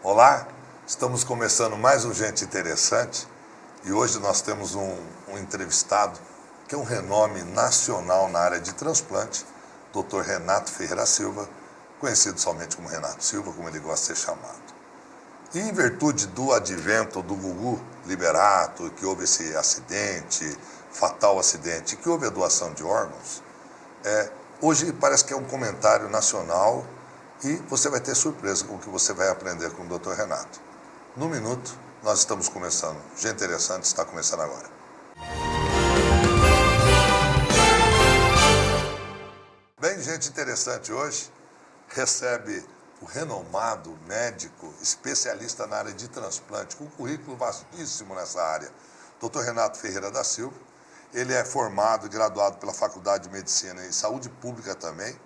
Olá, estamos começando mais um Gente Interessante e hoje nós temos um entrevistado que é um renome nacional na área de transplante, Dr. Renato Ferreira Silva, conhecido somente como Renato Silva, como ele gosta de ser chamado. E em virtude do advento do Gugu Liberato, que houve esse acidente, fatal acidente, que houve a doação de órgãos, hoje parece que é um comentário nacional e você vai ter surpresa com o que você vai aprender com o Dr. Renato. No minuto, nós estamos começando. Gente Interessante está começando agora. Bem, Gente Interessante hoje recebe o renomado médico especialista na área de transplante, com um currículo vastíssimo nessa área, Dr. Renato Ferreira da Silva. Ele é formado e graduado pela Faculdade de Medicina e Saúde Pública também,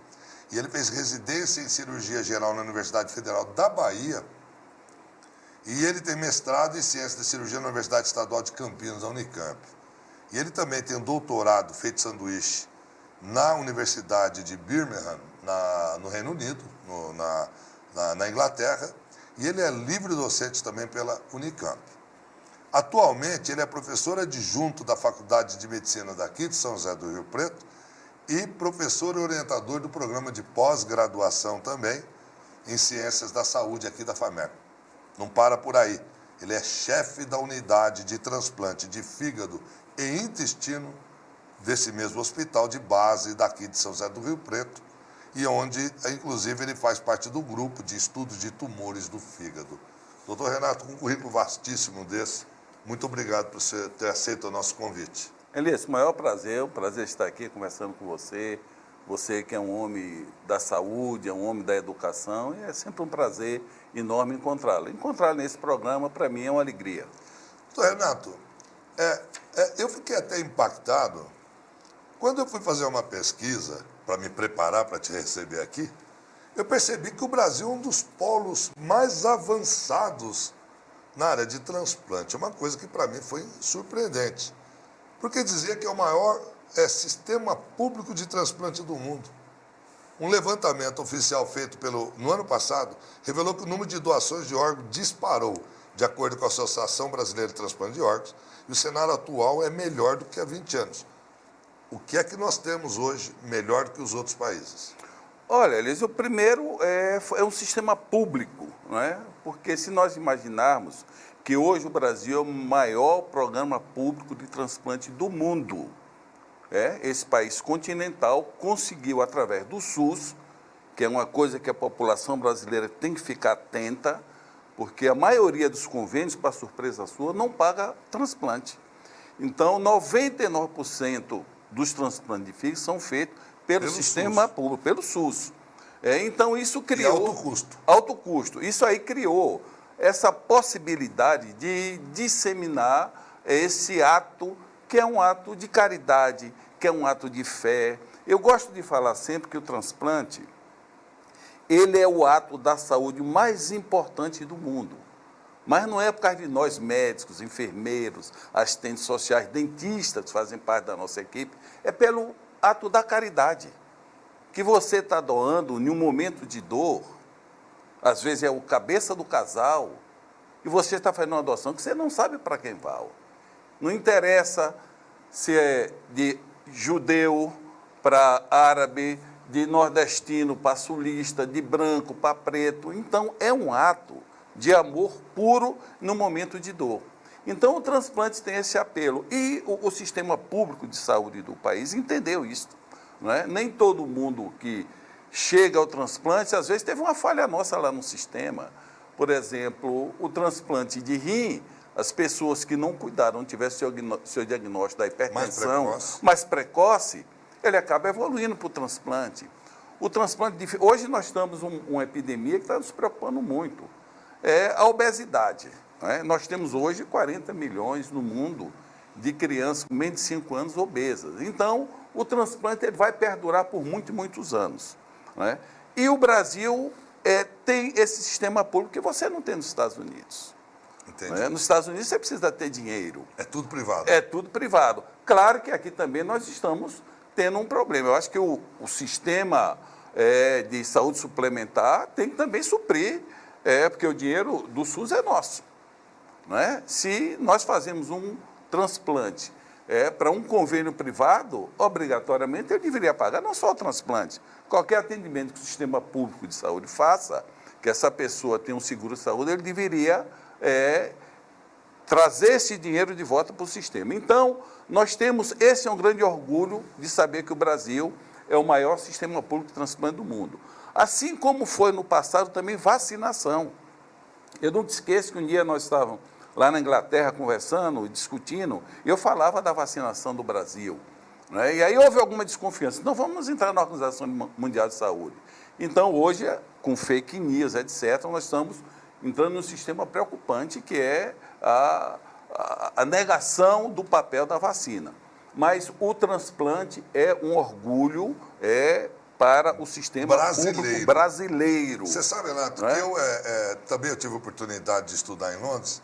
e ele fez residência em cirurgia geral na Universidade Federal da Bahia, e ele tem mestrado em ciência da cirurgia na Universidade Estadual de Campinas, a Unicamp. E ele também tem um doutorado feito sanduíche na Universidade de Birmingham, no Reino Unido, na Inglaterra, e ele é livre docente também pela Unicamp. Atualmente, ele é professor adjunto da Faculdade de Medicina daqui de São José do Rio Preto e professor e orientador do programa de pós-graduação também em Ciências da Saúde aqui da FAMER. Não para por aí. Ele é chefe da unidade de transplante de fígado e intestino desse mesmo hospital de base daqui de São José do Rio Preto, e onde, inclusive, ele faz parte do grupo de estudos de tumores do fígado. Doutor Renato, com um currículo vastíssimo desse, muito obrigado por você ter aceito o nosso convite. Elias, maior prazer, um prazer estar aqui conversando com você. Você que é um homem da saúde, é um homem da educação, e é sempre um prazer enorme encontrá-lo. Encontrá-lo nesse programa, para mim, é uma alegria. Doutor Renato, eu fiquei até impactado quando eu fui fazer uma pesquisa para me preparar para te receber aqui. Eu percebi que o Brasil é um dos polos mais avançados na área de transplante. É uma coisa que para mim foi surpreendente, porque dizia que é o maior sistema público de transplante do mundo. Um levantamento oficial feito no ano passado revelou que o número de doações de órgãos disparou, de acordo com a Associação Brasileira de Transplante de Órgãos, e o cenário atual é melhor do que há 20 anos. O que é que nós temos hoje melhor do que os outros países? Olha, Elias, o primeiro é um sistema público, não é? Porque se nós imaginarmos que hoje o Brasil é o maior programa público de transplante do mundo, esse país continental conseguiu, através do SUS, que é uma coisa que a população brasileira tem que ficar atenta, porque a maioria dos convênios, para surpresa sua, não paga transplante. Então, 99% dos transplantes de fígado são feitos pelo sistema público, pelo SUS. Então, isso criou... E alto custo. Alto custo. Isso aí criou essa possibilidade de disseminar esse ato, que é um ato de caridade, que é um ato de fé. Eu gosto de falar sempre que o transplante, ele é o ato da saúde mais importante do mundo. Mas não é por causa de nós médicos, enfermeiros, assistentes sociais, dentistas que fazem parte da nossa equipe, é pelo ato da caridade, que você está doando em um momento de dor, às vezes é o cabeça do casal, e você está fazendo uma doação que você não sabe para quem vai. Não interessa se é de judeu para árabe, de nordestino para sulista, de branco para preto. Então, é um ato de amor puro no momento de dor. Então, o transplante tem esse apelo. E o sistema público de saúde do país entendeu isso. Não é? Nem todo mundo que chega ao transplante, às vezes teve uma falha nossa lá no sistema. Por exemplo, o transplante de rim, as pessoas que não cuidaram, não tivessem seu diagnóstico da hipertensão mais precoce, ele acaba evoluindo para o transplante. O transplante hoje nós estamos uma epidemia que está nos preocupando muito. É a obesidade. Né? Nós temos hoje 40 milhões no mundo de crianças com menos de 5 anos obesas. Então, o transplante ele vai perdurar por muitos anos. Né? E o Brasil tem esse sistema público que você não tem nos Estados Unidos. Né? Nos Estados Unidos você precisa ter dinheiro. É tudo privado. É tudo privado. Claro que aqui também nós estamos tendo um problema. Eu acho que o sistema de saúde suplementar tem que também suprir Porque o dinheiro do SUS é nosso. Não é? Se nós fazemos um transplante para um convênio privado, obrigatoriamente ele deveria pagar não só o transplante, qualquer atendimento que o sistema público de saúde faça, que essa pessoa tenha um seguro de saúde, ele deveria trazer esse dinheiro de volta para o sistema. Então, esse é um grande orgulho de saber que o Brasil é o maior sistema público de transplante do mundo. Assim como foi no passado também vacinação. Eu nunca esqueço que um dia nós estávamos lá na Inglaterra conversando, discutindo, e eu falava da vacinação do Brasil. Né? E aí houve alguma desconfiança. Então, vamos entrar na Organização Mundial de Saúde. Então, hoje, com fake news, etc., nós estamos entrando num sistema preocupante, que é a negação do papel da vacina. Mas o transplante é um orgulho para o sistema público brasileiro. Você sabe, Renato, que eu também tive a oportunidade de estudar em Londres,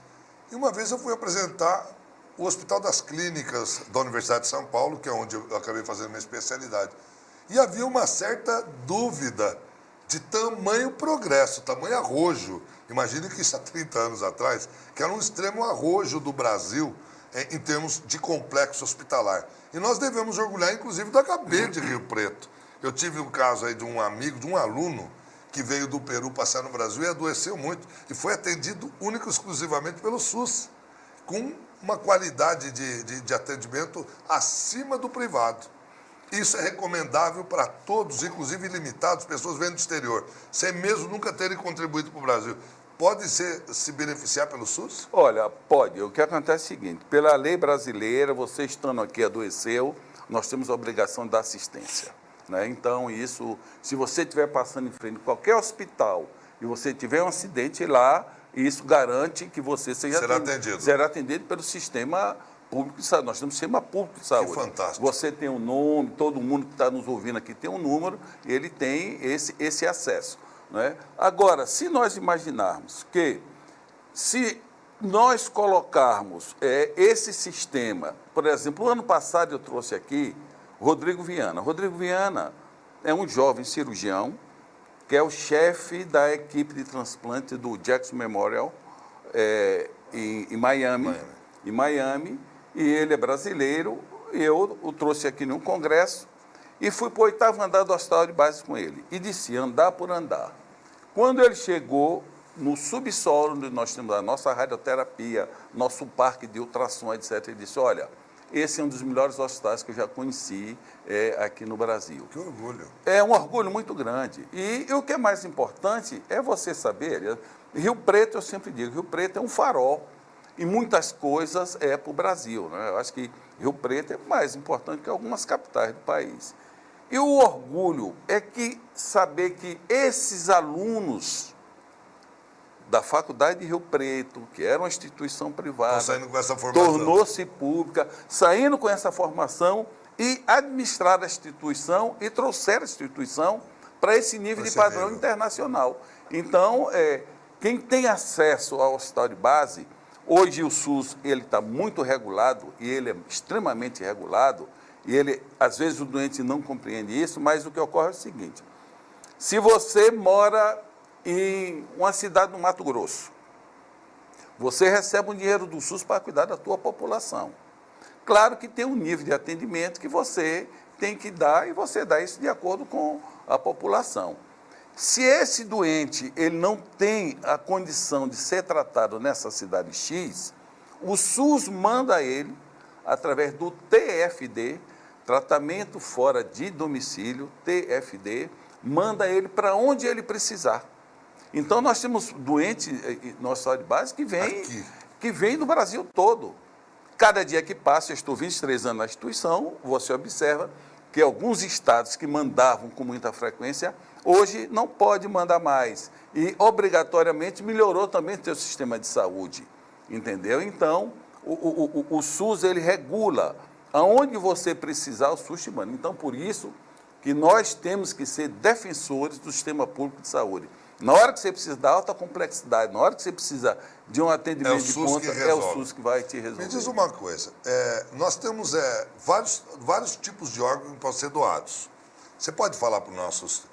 e uma vez eu fui apresentar o Hospital das Clínicas da Universidade de São Paulo, que é onde eu acabei fazendo minha especialidade. E havia uma certa dúvida de tamanho progresso, tamanho arrojo. Imagine que isso há 30 anos atrás, que era um extremo arrojo do Brasil em termos de complexo hospitalar. E nós devemos orgulhar, inclusive, da HB de Rio Preto. Eu tive um caso aí de um amigo, de um aluno, que veio do Peru passar no Brasil e adoeceu muito, e foi atendido único e exclusivamente pelo SUS, com uma qualidade de atendimento acima do privado. Isso é recomendável para todos, inclusive ilimitados, pessoas vêm do exterior, sem mesmo nunca terem contribuído para o Brasil. Pode se beneficiar pelo SUS? Olha, pode. O que acontece é o seguinte, pela lei brasileira, você estando aqui adoeceu, nós temos a obrigação de dar assistência. Né? Então, isso, se você estiver passando em frente a qualquer hospital e você tiver um acidente lá, isso garante que você será atendido pelo sistema público de saúde. Nós temos um sistema público de saúde. Que fantástico. Você tem um nome, todo mundo que está nos ouvindo aqui tem um número, e ele tem esse acesso. Né? Agora, se nós imaginarmos que, se nós colocarmos esse sistema, por exemplo, o ano passado eu trouxe aqui Rodrigo Viana. Rodrigo Viana é um jovem cirurgião, que é o chefe da equipe de transplante do Jackson Memorial em Miami. Em Miami, e ele é brasileiro, e eu o trouxe aqui num congresso, e fui para o 8º andar do hospital de base com ele, e disse, andar por andar. Quando ele chegou no subsolo, onde nós temos a nossa radioterapia, nosso parque de ultrassom, etc., ele disse, olha, esse é um dos melhores hospitais que eu já conheci aqui no Brasil. Que orgulho. É um orgulho muito grande. E o que é mais importante é você saber, Rio Preto, eu sempre digo, Rio Preto é um farol em muitas coisas para o Brasil. Né? Eu acho que Rio Preto é mais importante que algumas capitais do país. E o orgulho é saber que esses alunos da Faculdade de Rio Preto, que era uma instituição privada, saindo com essa formação, tornou-se pública, saindo com essa formação e administraram a instituição e trouxeram a instituição para esse nível de padrão internacional. Então, quem tem acesso ao hospital de base, hoje o SUS está muito regulado, e ele é extremamente regulado, e às vezes o doente não compreende isso, mas o que ocorre é o seguinte, se você mora em uma cidade no Mato Grosso, você recebe um dinheiro do SUS para cuidar da tua população. Claro que tem um nível de atendimento que você tem que dar, e você dá isso de acordo com a população. Se esse doente ele não tem a condição de ser tratado nessa cidade X, o SUS manda ele, através do TFD, Tratamento Fora de Domicílio, TFD, manda ele para onde ele precisar. Então, nós temos doentes no hospital de base que vem do Brasil todo. Cada dia que passa, eu estou 23 anos na instituição, você observa que alguns estados que mandavam com muita frequência, hoje não pode mandar mais. E, obrigatoriamente, melhorou também o seu sistema de saúde. Entendeu? Então, o SUS, ele regula. Aonde você precisar, o SUS te manda. Então, por isso que nós temos que ser defensores do sistema público de saúde. Na hora que você precisa da alta complexidade, na hora que você precisa de um atendimento de ponta, é o SUS que vai te resolver. Me diz uma coisa, nós temos vários tipos de órgãos que podem ser doados. Você pode falar para os nossos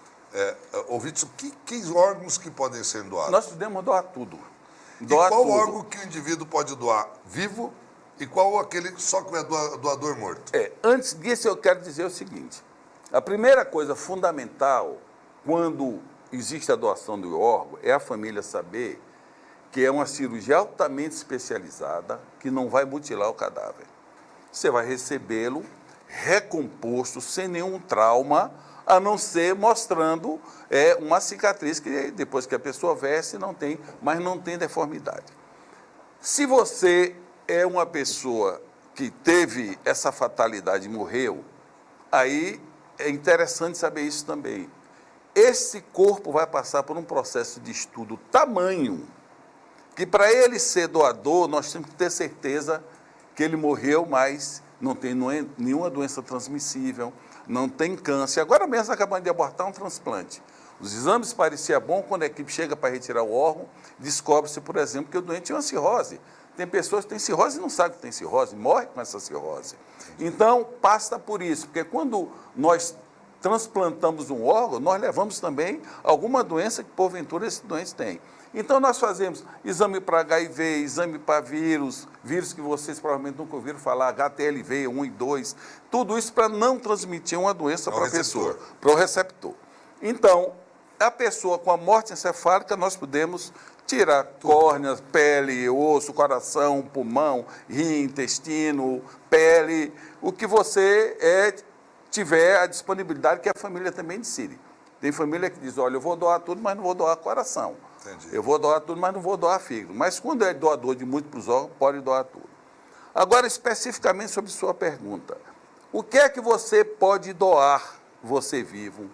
ouvintes, que órgãos que podem ser doados? Nós podemos doar tudo. E qual órgão que o indivíduo pode doar vivo e qual aquele só que é doador morto? Antes disso, eu quero dizer o seguinte. A primeira coisa fundamental, quando existe a doação do órgão, é a família saber que é uma cirurgia altamente especializada, que não vai mutilar o cadáver. Você vai recebê-lo recomposto, sem nenhum trauma, a não ser mostrando uma cicatriz que depois que a pessoa veste não tem, mas não tem deformidade. Se você é uma pessoa que teve essa fatalidade e morreu, aí é interessante saber isso também. Esse corpo vai passar por um processo de estudo tamanho que para ele ser doador, nós temos que ter certeza que ele morreu, mas não tem nenhuma doença transmissível, não tem câncer. Agora mesmo acabamos de abortar um transplante. Os exames pareciam bons, quando a equipe chega para retirar o órgão, descobre-se, por exemplo, que o doente tinha uma cirrose. Tem pessoas que têm cirrose e não sabem que tem cirrose, morre com essa cirrose. Então, passa por isso, porque quando nós transplantamos um órgão, nós levamos também alguma doença que, porventura, esse doente tem. Então, nós fazemos exame para HIV, exame para vírus que vocês provavelmente nunca ouviram falar, HTLV 1 e 2, tudo isso para não transmitir uma doença para a pessoa, para o receptor. Então, a pessoa com a morte encefálica, nós podemos tirar córneas, pele, osso, coração, pulmão, rim, intestino, pele, o que você tiver a disponibilidade, que a família também decide. Tem família que diz, olha, eu vou doar tudo, mas não vou doar coração. Entendi. Eu vou doar tudo, mas não vou doar fígado. Mas quando é doador de múltiplos órgãos, pode doar tudo. Agora, especificamente sobre sua pergunta. O que é que você pode doar, você vivo?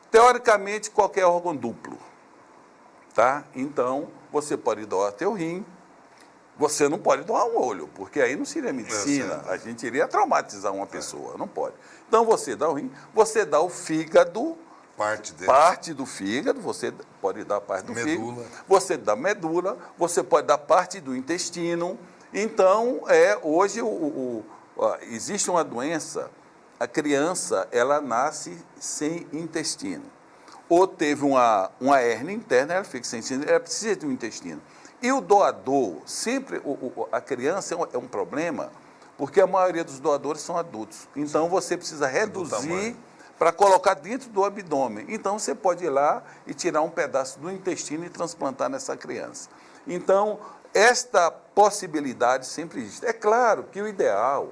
Teoricamente, qualquer órgão duplo. Tá? Então, você pode doar teu rim. Você não pode doar um olho, porque aí não seria medicina. A gente iria traumatizar uma pessoa, não pode. Então, você dá o rim, você dá o fígado. Parte do fígado, você pode dar parte do fígado, você dá medula, você pode dar parte do intestino. Então, hoje existe uma doença, a criança ela nasce sem intestino. Ou teve uma hérnia interna, ela fica sem intestino, ela precisa de um intestino. E o doador, sempre a criança é um problema, porque a maioria dos doadores são adultos. Então, você precisa reduzir para colocar dentro do abdômen. Então, você pode ir lá e tirar um pedaço do intestino e transplantar nessa criança. Então, esta possibilidade sempre existe. É claro que o ideal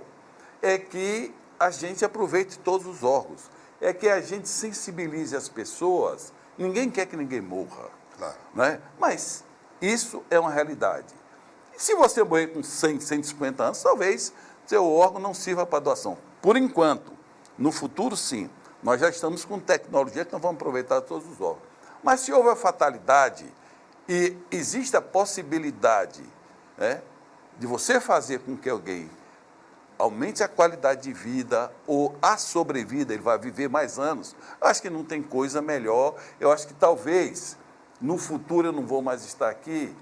é que a gente aproveite todos os órgãos, é que a gente sensibilize as pessoas. Ninguém quer que ninguém morra, claro, né? Mas isso é uma realidade. E se você morrer com 100, 150 anos, talvez seu órgão não sirva para doação. Por enquanto, no futuro, sim. Nós já estamos com tecnologia que nós vamos aproveitar todos os órgãos. Mas se houve a fatalidade e existe a possibilidade de você fazer com que alguém aumente a qualidade de vida ou a sobrevida, ele vai viver mais anos, eu acho que não tem coisa melhor. Eu acho que talvez, no futuro, eu não vou mais estar aqui,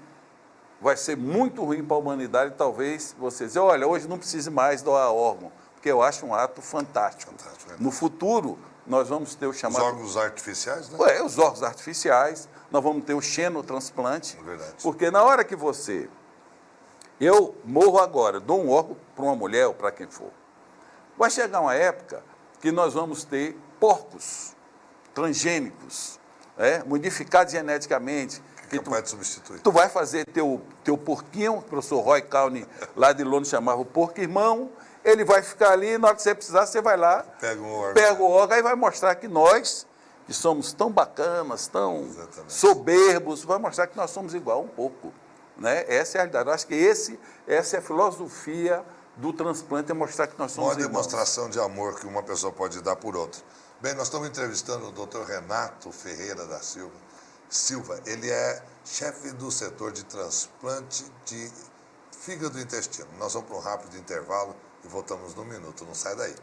vai ser muito ruim para a humanidade, talvez você dizer, olha, hoje não precise mais doar órgão, porque eu acho um ato fantástico. No futuro, nós vamos ter o chamado... Os órgãos artificiais, né? Os órgãos artificiais, nós vamos ter o xenotransplante. Verdade. Porque na hora que eu morro agora, dou um órgão para uma mulher ou para quem for, vai chegar uma época que nós vamos ter porcos transgênicos, modificados geneticamente. Que é capaz de substituir. Tu vai fazer teu porquinho, o professor Roy Cowney, lá de Londres, chamava o porco irmão. Ele vai ficar ali, na hora que você precisar, você vai lá, pega o órgão e vai mostrar que nós, que somos tão bacanas, tão soberbos, vai mostrar que nós somos igual um pouco. Né? Essa é a realidade. Eu acho que essa é a filosofia do transplante, é mostrar que nós somos uma irmãos. Demonstração de amor que uma pessoa pode dar por outra. Bem, nós estamos entrevistando o Dr. Renato Ferreira da Silva. Ele é chefe do setor de transplante de fígado e intestino. Nós vamos para um rápido intervalo e voltamos num minuto. Não sai daí.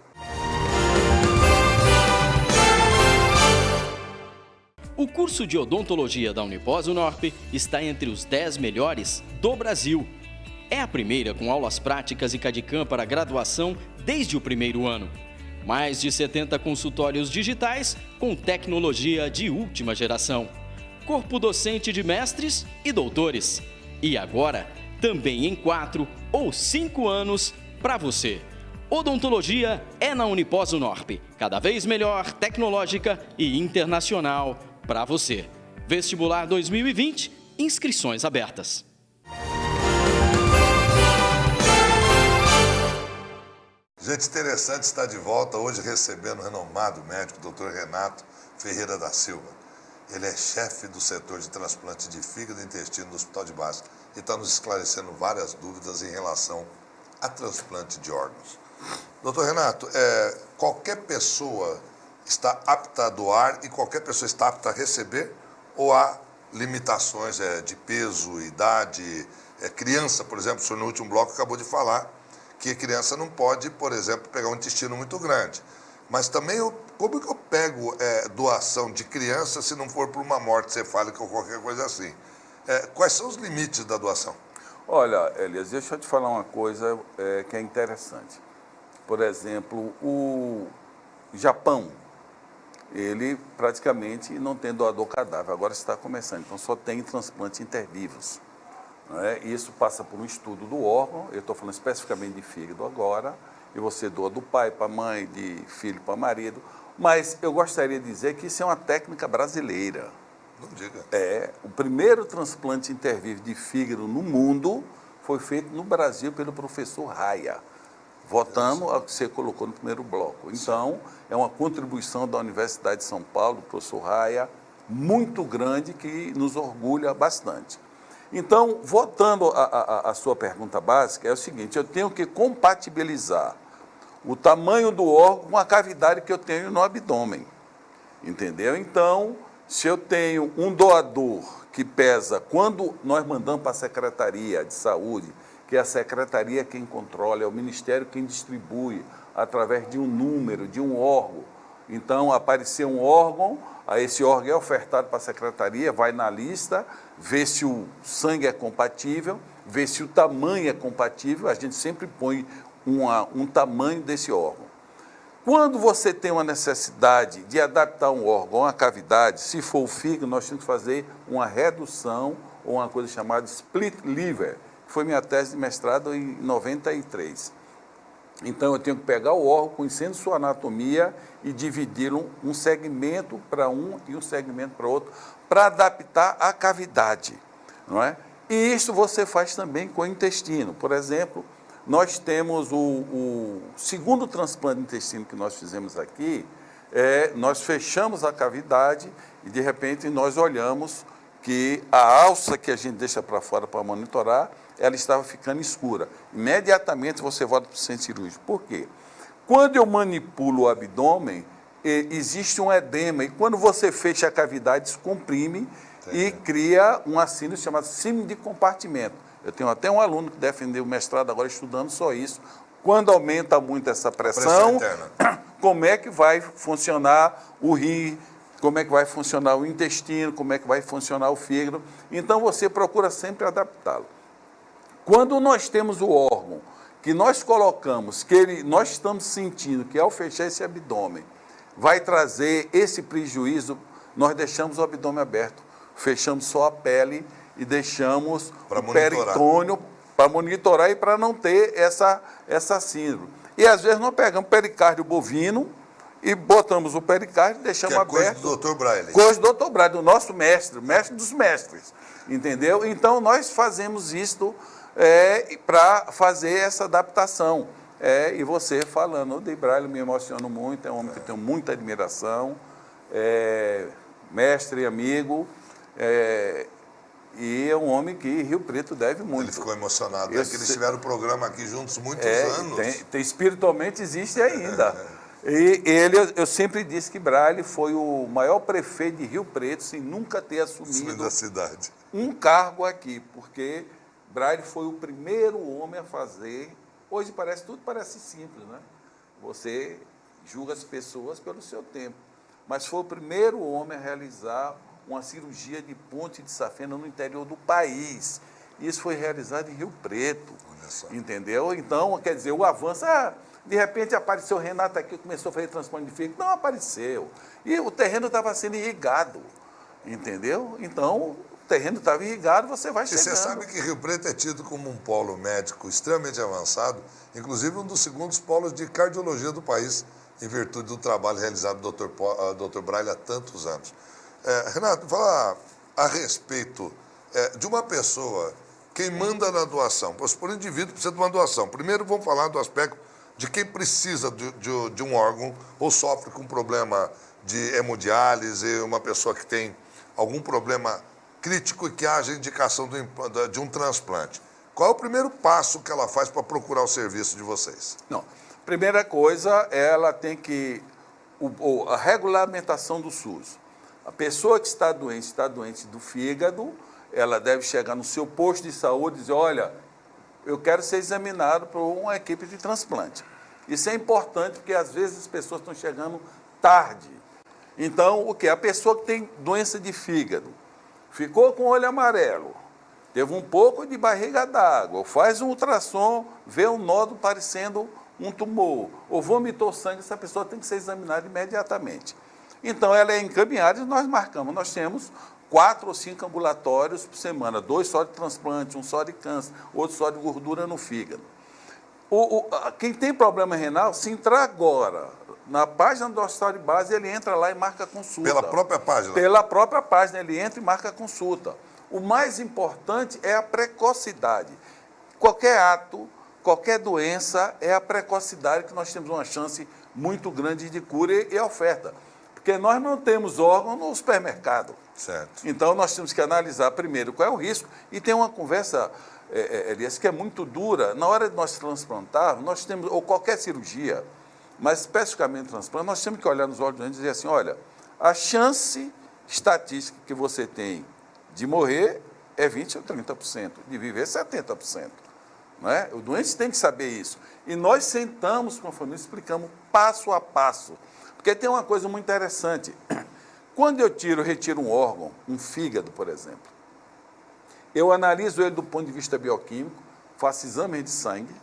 O curso de odontologia da Unipós-Unorp está entre os 10 melhores do Brasil. É a primeira com aulas práticas e CAD/CAM para graduação desde o primeiro ano. Mais de 70 consultórios digitais com tecnologia de última geração. Corpo docente de mestres e doutores. E agora, também em 4 ou 5 anos para você. Odontologia é na Unipós-Unorp. Cada vez melhor, tecnológica e internacional para você. Vestibular 2020, inscrições abertas. Gente, interessante estar de volta hoje recebendo o renomado médico, Dr. Renato Ferreira da Silva. Ele é chefe do setor de transplante de fígado e intestino do Hospital de Baixo e está nos esclarecendo várias dúvidas em relação a transplante de órgãos. Doutor Renato, qualquer pessoa está apta a doar e qualquer pessoa está apta a receber ou há limitações de peso, idade? Criança, por exemplo, o senhor no último bloco acabou de falar que a criança não pode, por exemplo, pegar um intestino muito grande. Mas também, como que eu pego doação de criança se não for por uma morte cefálica ou qualquer coisa assim? Quais são os limites da doação? Olha, Elias, deixa eu te falar uma coisa que é interessante. Por exemplo, o Japão, ele praticamente não tem doador cadáver, agora está começando, então só tem transplante intervivos. Isso passa por um estudo do órgão, eu estou falando especificamente de fígado agora, e você doa do pai para a mãe, de filho para marido, mas eu gostaria de dizer que isso é uma técnica brasileira. Não diga. O primeiro transplante intervivo de fígado no mundo foi feito no Brasil pelo professor Raia, votando ao que você colocou no primeiro bloco. Então, é uma contribuição da Universidade de São Paulo, do professor Raia, muito grande, que nos orgulha bastante. Então, voltando à sua pergunta básica, é o seguinte, eu tenho que compatibilizar o tamanho do órgão com a cavidade que eu tenho no abdômen, entendeu? Então, se eu tenho um doador que pesa, quando nós mandamos para a Secretaria de Saúde, que é a Secretaria quem controla, é o Ministério quem distribui, através de um número, de um órgão. Então, apareceu um órgão, aí esse órgão é ofertado para a Secretaria, vai na lista, vê se o sangue é compatível, vê se o tamanho é compatível, a gente sempre põe um tamanho desse órgão. Quando você tem uma necessidade de adaptar um órgão a uma cavidade, se for o fígado, nós temos que fazer uma redução ou uma coisa chamada split liver, que foi minha tese de mestrado em 93. Então, eu tenho que pegar o órgão, conhecendo sua anatomia e dividi-lo um segmento para um e um segmento para outro, para adaptar a cavidade, não é? E isso você faz também com o intestino. Por exemplo, nós temos o segundo transplante de intestino que nós fizemos aqui, nós fechamos a cavidade e, de repente, nós olhamos que a alça que a gente deixa para fora para monitorar, ela estava ficando escura. Imediatamente você volta para o centro cirúrgico. Por quê? Quando eu manipulo o abdômen, existe um edema, e quando você fecha a cavidade, descomprime e cria uma síndrome chamada síndrome de compartimento. Eu tenho até um aluno que defendeu o mestrado agora estudando só isso. Quando aumenta muito essa pressão como é que vai funcionar o rim, como é que vai funcionar o intestino, como é que vai funcionar o fígado. Então, você procura sempre adaptá-lo. Quando nós temos o órgão que nós colocamos, nós estamos sentindo que ao fechar esse abdômen vai trazer esse prejuízo, nós deixamos o abdômen aberto, fechamos só a pele e deixamos o peritônio para monitorar e para não ter essa síndrome. E às vezes nós pegamos pericárdio bovino e botamos o pericárdio e deixamos aberto. Coisa do Dr. Braille. Coisa do Dr. Braille, do nosso mestre, mestre dos mestres, entendeu? Então nós fazemos isto para fazer essa adaptação. E você falando, o de Braille me emociona muito, é um homem que eu tenho muita admiração, mestre e amigo, e é um homem que Rio Preto deve muito. Ele ficou emocionado, que eles tiveram o programa aqui juntos muitos anos. Espiritualmente existe ainda. E eu sempre disse que Braille foi o maior prefeito de Rio Preto sem nunca ter assumido da cidade um cargo aqui, porque Braille foi o primeiro homem a fazer. Hoje tudo parece simples, né? Você julga as pessoas pelo seu tempo. Mas foi o primeiro homem a realizar uma cirurgia de ponte de safena no interior do país. Isso foi realizado em Rio Preto, entendeu? Então, quer dizer, o avanço... De repente apareceu o Renato aqui, começou a fazer transplante de fígado. Não apareceu. E o terreno estava sendo irrigado, entendeu? Então, o terreno estava irrigado, você vai chegando. E você sabe que Rio Preto é tido como um polo médico extremamente avançado, inclusive um dos segundos polos de cardiologia do país, em virtude do trabalho realizado do Dr. Braille há tantos anos. Renato, fala a respeito de uma pessoa, quem manda na doação. Por indivíduo precisa de uma doação. Primeiro vamos falar do aspecto de quem precisa de um órgão ou sofre com problema de hemodiálise, uma pessoa que tem algum problema crítico e que haja indicação de um transplante. Qual é o primeiro passo que ela faz para procurar o serviço de vocês? Não. Primeira coisa, ela tem que... a regulamentação do SUS. A pessoa que está doente do fígado, ela deve chegar no seu posto de saúde e dizer, olha, eu quero ser examinado por uma equipe de transplante. Isso é importante porque, às vezes, as pessoas estão chegando tarde. Então, o quê? A pessoa que tem doença de fígado, ficou com o olho amarelo, teve um pouco de barriga d'água, faz um ultrassom, vê um nódulo parecendo um tumor, ou vomitou sangue, essa pessoa tem que ser examinada imediatamente. Então, ela é encaminhada e nós marcamos. Nós temos 4 ou 5 ambulatórios por semana, 2 só de transplante, 1 só de câncer, outro só de gordura no fígado. Quem tem problema renal, se entrar agora na página do hospital de base, ele entra lá e marca a consulta. Pela própria página? Pela própria página, ele entra e marca a consulta. O mais importante é a precocidade. Qualquer ato, qualquer doença, é a precocidade que nós temos uma chance muito grande de cura e oferta. Porque nós não temos órgão no supermercado. Certo. Então, nós temos que analisar primeiro qual é o risco. E tem uma conversa, Elias, que é muito dura. Na hora de nós transplantarmos, nós temos, ou qualquer cirurgia, mas especificamente transplante, nós temos que olhar nos olhos do doente e dizer assim, olha, a chance estatística que você tem de morrer é 20% ou 30%, de viver 70%. Não é? O doente tem que saber isso. E nós sentamos com a família, explicamos passo a passo. Porque tem uma coisa muito interessante. Quando eu retiro um órgão, um fígado, por exemplo, eu analiso ele do ponto de vista bioquímico, faço exames de sangue,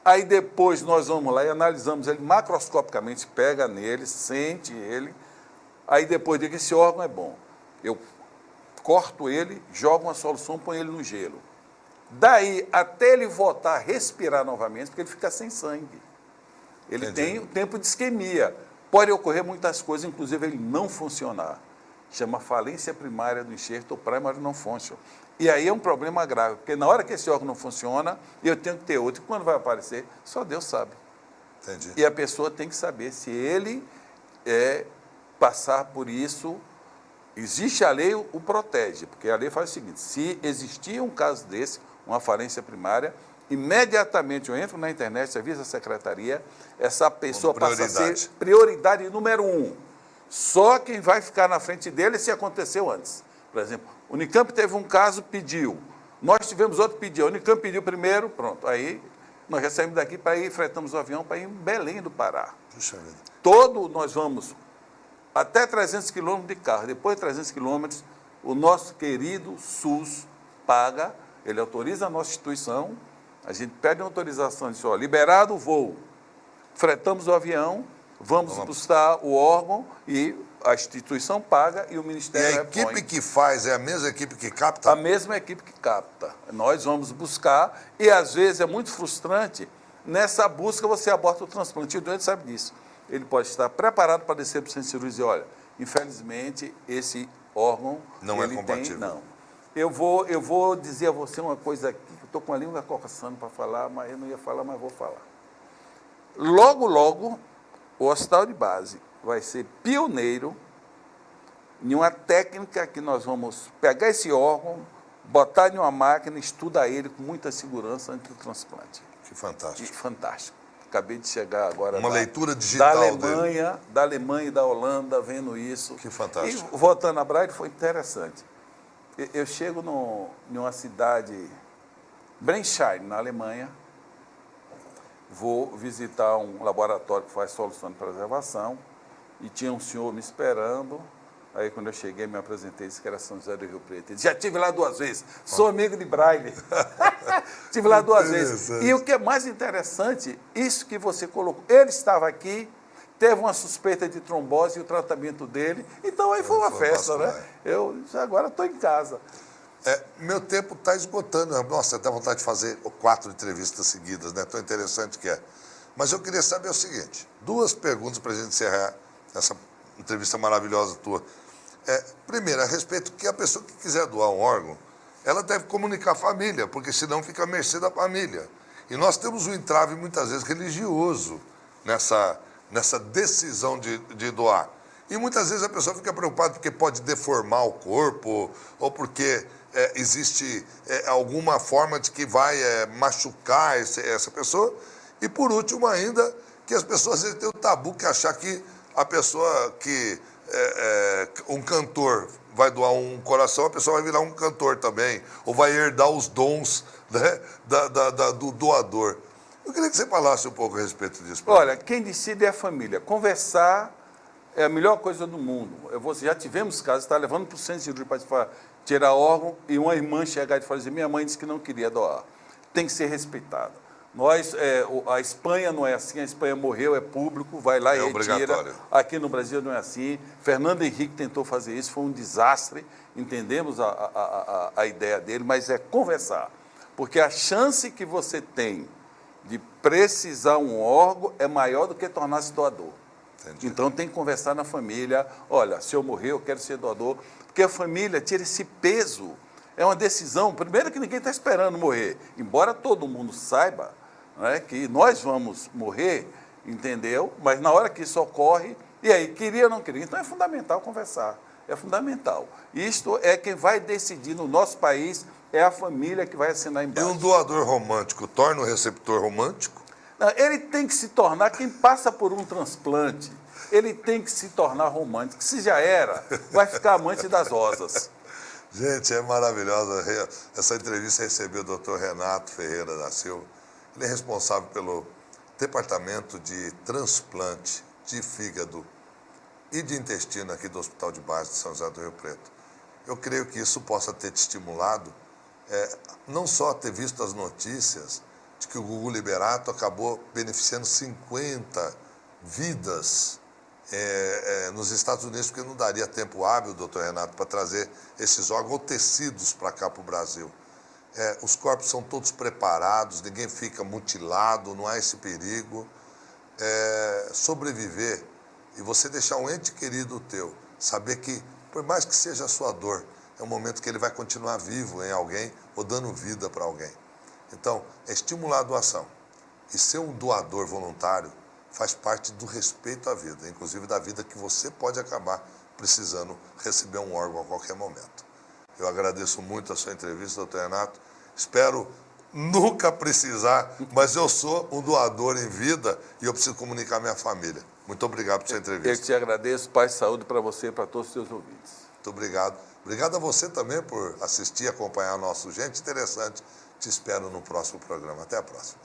aí depois nós vamos lá e analisamos ele macroscopicamente, pega nele, sente ele, aí depois digo que esse órgão é bom. Eu corto ele, jogo uma solução, ponho ele no gelo. Daí, até ele voltar a respirar novamente, porque ele fica sem sangue. Ele Entendi. tem o tempo de isquemia. Pode ocorrer muitas coisas, inclusive ele não funcionar. Chama falência primária do enxerto ou primary non function. E aí é um problema grave, porque na hora que esse órgão não funciona, eu tenho que ter outro. E quando vai aparecer, só Deus sabe. Entendi. E a pessoa tem que saber se ele passar por isso. Existe a lei, o protege, porque a lei faz o seguinte, se existir um caso desse, uma falência primária, imediatamente eu entro na internet, aviso a secretaria, essa pessoa passa a ser prioridade número 1. Só quem vai ficar na frente dele se aconteceu antes. Por exemplo, o Unicamp teve um caso, pediu. Nós tivemos outro pedido. A Unicamp pediu primeiro, pronto. Aí nós já saímos daqui para ir, fretamos o avião para ir em Belém do Pará. Puxa vida. Nós vamos até 300 quilômetros de carro. Depois de 300 quilômetros, o nosso querido SUS paga, ele autoriza a nossa instituição, a gente pede uma autorização, diz, ó, liberado o voo, fretamos o avião, vamos buscar o órgão e a instituição paga e o Ministério repõe. E a equipe que faz é a mesma equipe que capta? A mesma equipe que capta. Nós vamos buscar e, às vezes, é muito frustrante. Nessa busca, você aborta o transplante. E o doente sabe disso. Ele pode estar preparado para descer para o centro de cirurgia e dizer, olha, infelizmente, esse órgão... Não é compatível. Não. Eu vou dizer a você uma coisa aqui, que eu estou com a língua coçando para falar, mas eu não ia falar, mas vou falar. Logo, logo, o hospital de base vai ser pioneiro em uma técnica que nós vamos pegar esse órgão, botar em uma máquina, estudar ele com muita segurança antes do transplante. Que fantástico. Fantástico. Acabei de chegar agora uma leitura digital da Alemanha e da Holanda, vendo isso. Que fantástico. E voltando a Braille, foi interessante. Eu chego em uma cidade, Brensheim, na Alemanha, vou visitar um laboratório que faz solução de preservação, e tinha um senhor me esperando. Aí, quando eu cheguei, me apresentei, disse que era São José do Rio Preto. Ele disse, já estive lá 2 vezes, sou amigo de Braille. Estive lá 2 vezes. E o que é mais interessante, isso que você colocou, ele estava aqui, teve uma suspeita de trombose e o tratamento dele, então aí foi uma festa, né? Eu agora estou em casa. Meu tempo está esgotando. Nossa, dá vontade de fazer 4 entrevistas seguidas, né? Tão interessante que é. Mas eu queria saber o seguinte, 2 perguntas para a gente encerrar essa entrevista maravilhosa tua. Primeiro, a respeito que a pessoa que quiser doar um órgão, ela deve comunicar a família, porque senão fica à mercê da família. E nós temos um entrave, muitas vezes, religioso nessa decisão de doar. E muitas vezes a pessoa fica preocupada porque pode deformar o corpo, ou porque existe alguma forma de que vai machucar essa pessoa. E por último ainda, que as pessoas às vezes têm o tabu que achar que a pessoa que um cantor vai doar um coração, a pessoa vai virar um cantor também, ou vai herdar os dons, né, do doador. Eu queria que você falasse um pouco a respeito disso. Olha, quem decide é a família. Conversar é a melhor coisa do mundo. Já tivemos casos, está levando para o centro cirúrgico para tirar órgão e uma irmã chegar e falar assim, minha mãe disse que não queria doar. Tem que ser respeitada. A Espanha não é assim, a Espanha morreu, é público, vai lá e retira. Aqui no Brasil não é assim. Fernando Henrique tentou fazer isso, foi um desastre, entendemos a ideia dele, mas é conversar. Porque a chance que você tem de precisar um órgão é maior do que tornar-se doador. Entendi. Então tem que conversar na família, olha, se eu morrer eu quero ser doador, porque a família tira esse peso, é uma decisão, primeiro que ninguém está esperando morrer, embora todo mundo saiba, né, que nós vamos morrer, entendeu? Mas na hora que isso ocorre, e aí, queria ou não queria? Então é fundamental conversar, é fundamental. Isto é quem vai decidir no nosso país, é a família que vai assinar embaixo. E um doador romântico torna o receptor romântico? Não, ele tem que se tornar, quem passa por um transplante, ele tem que se tornar romântico. Se já era, vai ficar amante das rosas. Gente, é maravilhosa. Essa entrevista recebeu o Dr. Renato Ferreira da Silva. Ele é responsável pelo departamento de transplante de fígado e de intestino aqui do Hospital de Base de São José do Rio Preto. Eu creio que isso possa ter te estimulado, não só ter visto as notícias de que o Gugu Liberato acabou beneficiando 50 vidas nos Estados Unidos, porque não daria tempo hábil, doutor Renato, para trazer esses órgãos ou tecidos para cá, para o Brasil. Os corpos são todos preparados, ninguém fica mutilado, não há esse perigo. Sobreviver e você deixar um ente querido teu, saber que, por mais que seja a sua dor, é um momento que ele vai continuar vivo em alguém ou dando vida para alguém. Então, estimular a doação e ser um doador voluntário faz parte do respeito à vida, inclusive da vida que você pode acabar precisando receber um órgão a qualquer momento. Eu agradeço muito a sua entrevista, doutor Renato. Espero nunca precisar, mas eu sou um doador em vida e eu preciso comunicar à minha família. Muito obrigado por sua entrevista. Eu te agradeço, paz e saúde para você e para todos os seus ouvintes. Muito obrigado. Obrigado a você também por assistir e acompanhar nosso Gente Interessante. Te espero no próximo programa. Até a próxima.